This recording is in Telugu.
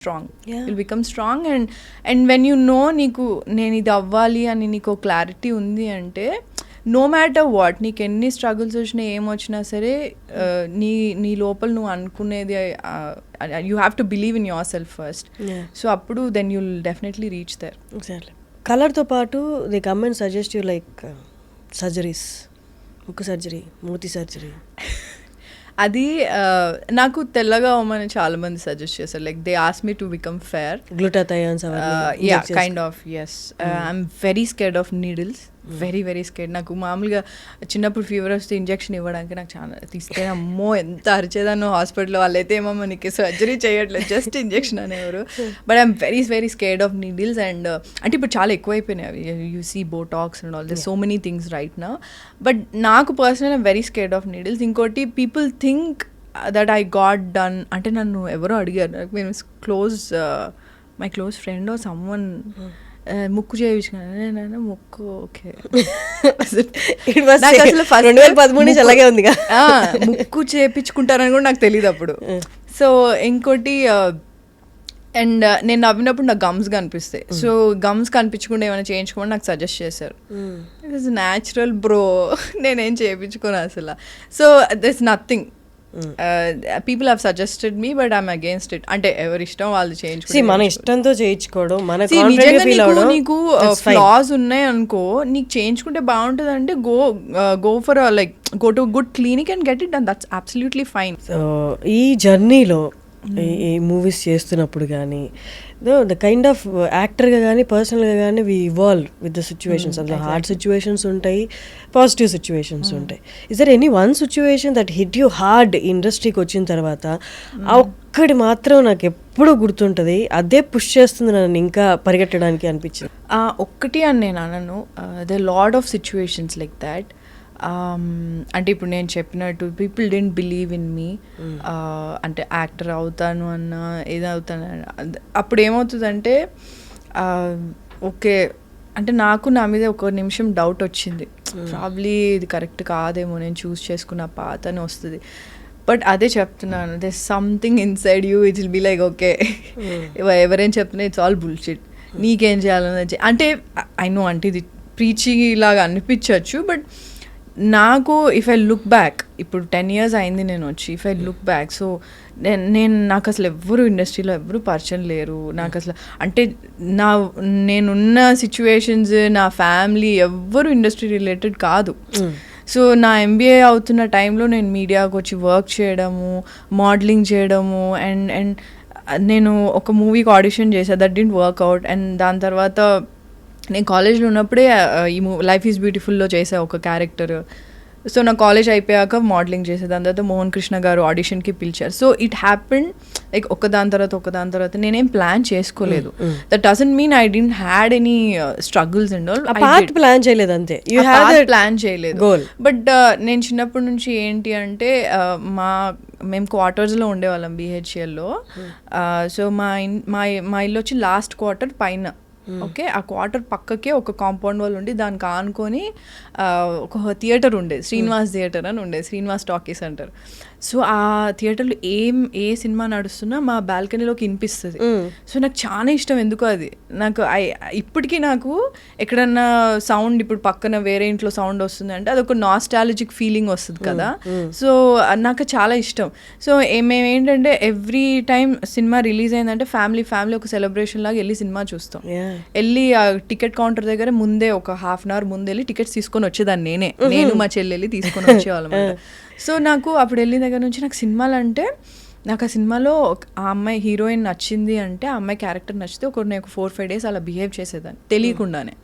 Strong will become strong and when you know నీకు నేను ఇది అవ్వాలి అని నీకు క్లారిటీ ఉంది అంటే నో మ్యాటర్ వాట్ నీకు ఎన్ని స్ట్రగుల్స్ వచ్చినా ఏమొచ్చినా సరే నీ లోపల నువ్వు అనుకునేది you have to believe in yourself first. So అప్పుడు then you'll definitely reach there. Exactly. కలర్తో పాటు they come and suggest you like surgeries, ముక్కు సర్జరీ, మూతి సర్జరీ. అది నాకు తెల్లగా అవ్వమని చాలా మంది సజెస్ట్ చేశారు. Like they ask me to become fair. Glutathiones yeah kind of ఎస్. I'm very scared of needles, very very scared. నాకు మామూలుగా చిన్నప్పుడు ఫీవర్ వస్తే ఇంజెక్షన్ ఇవ్వడానికి నాకు చాలా తీస్తే అమ్మో ఎంత అరిచేదాను హాస్పిటల్లో. వాళ్ళైతే ఏమో మనకి సర్జరీ చేయట్లేదు, జస్ట్ ఇంజెక్షన్ అనేవారు. But I'm very very scared of needles. And అంటే ఇప్పుడు చాలా ఎక్కువైపోయినాయి అవి. You see Botox and all this so many things right now. But నాకు personal I'm very scared of needles. ఇంకోటి people think that I got done అంటే నన్ను ఎవరో అడిగారు, నేను my close friend or someone ముక్కు చేయించుకున్నాను. ముక్కు ఓకే, అసలు 2013 నుంచి అలాగే ఉంది. ముక్కు చేయించుకుంటారని కూడా నాకు తెలియదు అప్పుడు. సో ఇంకోటి అండ్ నేను నవ్వినప్పుడు నాకు గమ్స్ కనిపిస్తాయి. సో గమ్స్ కనిపించకుండా ఏమైనా చేయించుకోమని నాకు సజెస్ట్ చేశారు. ఇట్ ఈస్ న్యాచురల్ బ్రో, నేనేం చేయించుకోను అసలు. So this nothing. People have suggested me but I'm against it. అంటే ఎవరి ఇష్టం వాళ్ళు చేయించుకో, మన ఇష్టంతో చేయించుకోవడం. నీకు ఫ్లాస్ ఉన్నాయి అనుకో, నీకు చేయించుకుంటే బాగుంటుంది అంటే go for like go to good clinic and get it done. That's absolutely fine. So ఈ జర్నీలో ఈ మూవీస్ చేస్తున్నప్పుడు కానీ ద కైండ్ ఆఫ్ యాక్టర్గా కానీ పర్సనల్గా కానీ we evolve with the situations. అందులో హార్డ్ సిచ్యువేషన్స్ ఉంటాయి, పాజిటివ్ సిచ్యువేషన్స్ ఉంటాయి. Is there any one situation that hit you hard ఇండస్ట్రీకి వచ్చిన తర్వాత? ఆ ఒక్కటి మాత్రం నాకు ఎప్పుడూ గుర్తుంటుంది, అదే పుష్ చేస్తుంది నన్ను ఇంకా పరిగెట్టడానికి అనిపించింది. ఒక్కటి అని నేను అనను, the lot of situations like that. అంటే ఇప్పుడు నేను చెప్పినట్టు people don't believe in me. అంటే యాక్టర్ అవుతాను అన్న ఏదవుతాను అప్పుడు ఏమవుతుందంటే ఓకే అంటే నాకు నా మీద ఒక నిమిషం డౌట్ వచ్చింది, ప్రాబ్లీ ఇది కరెక్ట్ కాదేమో, నేను చూస్ చేసుకున్న పాత అని వస్తుంది. బట్ అదే చెప్తున్నాను, there something inside you it will be like okay ఎవరేం చెప్తున్నా ఇట్స్ ఆల్ బుల్షిట్, నీకేం చేయాలని. అంటే ఐ నో అంటే ఇది ప్రీచీ లాగా అనిపించవచ్చు, బట్ నాకు ఇఫ్ ఐ లుక్ బ్యాక్, ఇప్పుడు 10 years అయింది నేను వచ్చి, if I look back, so నాకు అసలు ఎవ్వరు ఇండస్ట్రీలో ఎవ్వరు పరిచయం లేరు నాకు అసలు. అంటే నేనున్న సిచ్యువేషన్స్, నా ఫ్యామిలీ ఎవ్వరు ఇండస్ట్రీ రిలేటెడ్ కాదు. సో నా MBA అవుతున్న టైంలో నేను మీడియాకి వచ్చి వర్క్ చేయడము, మోడలింగ్ చేయడము, అండ్ నేను ఒక మూవీకి ఆడిషన్ చేశాను, that didn't work out. And దాని తర్వాత నేను కాలేజ్లో ఉన్నప్పుడే ఈ లైఫ్ ఈజ్ బ్యూటిఫుల్లో చేసా ఒక క్యారెక్టర్. సో నా కాలేజ్ అయిపోయాక మోడలింగ్ చేసే, దాని తర్వాత మోహన్ కృష్ణ గారు ఆడిషన్కి పిలిచారు. సో ఇట్ హ్యాపెండ్ లైక్ ఒకదాని తర్వాత నేనేం ప్లాన్ చేసుకోలేదు. That doesn't mean I didn't had any struggles and all. Plan చేయలేదు అంతే, ప్లాన్ చేయలేదు. బట్ నేను చిన్నప్పటి నుంచి ఏంటి అంటే మేము క్వార్టర్స్లో ఉండేవాళ్ళం BHLలో. సో మా ఇల్లు వచ్చి లాస్ట్ క్వార్టర్ పైన. ఓకే, ఆ క్వార్టర్ పక్కకే ఒక కాంపౌండ్ వాల్ ఉండి దానికి ఆనుకొని ఒక థియేటర్ ఉండేది, శ్రీనివాస్ థియేటర్ అని ఉండేది, శ్రీనివాస్ టాకీస్ అంటారు. సో ఆ థియేటర్లో ఏ సినిమా నడుస్తున్నా మా బాల్కనీలోకి వినిపిస్తుంది. సో నాకు చాలా ఇష్టం ఎందుకో అది. నాకు ఇప్పటికీ నాకు ఎక్కడన్నా సౌండ్, ఇప్పుడు పక్కన వేరే ఇంట్లో సౌండ్ వస్తుంది అంటే అదొక నాస్టాలజిక్ ఫీలింగ్ వస్తుంది కదా. సో నాకు చాలా ఇష్టం. సో మేము ఏంటంటే ఎవ్రీ టైం సినిమా రిలీజ్ అయిందంటే ఫ్యామిలీ ఒక సెలబ్రేషన్ లాగా వెళ్ళి సినిమా చూస్తాం. వెళ్ళి ఆ టికెట్ కౌంటర్ దగ్గర ముందే ఒక ½ hour ముందు వెళ్ళి టికెట్స్ తీసుకొని వచ్చేదాన్ని నేను మా చెల్లెళ్ళి తీసుకొని వచ్చేవాళ్ళం. సో నాకు అప్పుడు వెళ్ళిన దగ్గర నుంచి నాకు సినిమాలు అంటే, నాకు ఆ సినిమాలో ఆ అమ్మాయి హీరోయిన్ నచ్చింది అంటే, ఆ అమ్మాయి క్యారెక్టర్ నచ్చితే నేను ఒక 4-5 days అలా బిహేవ్ చేసేదాన్ని తెలియకుండానే.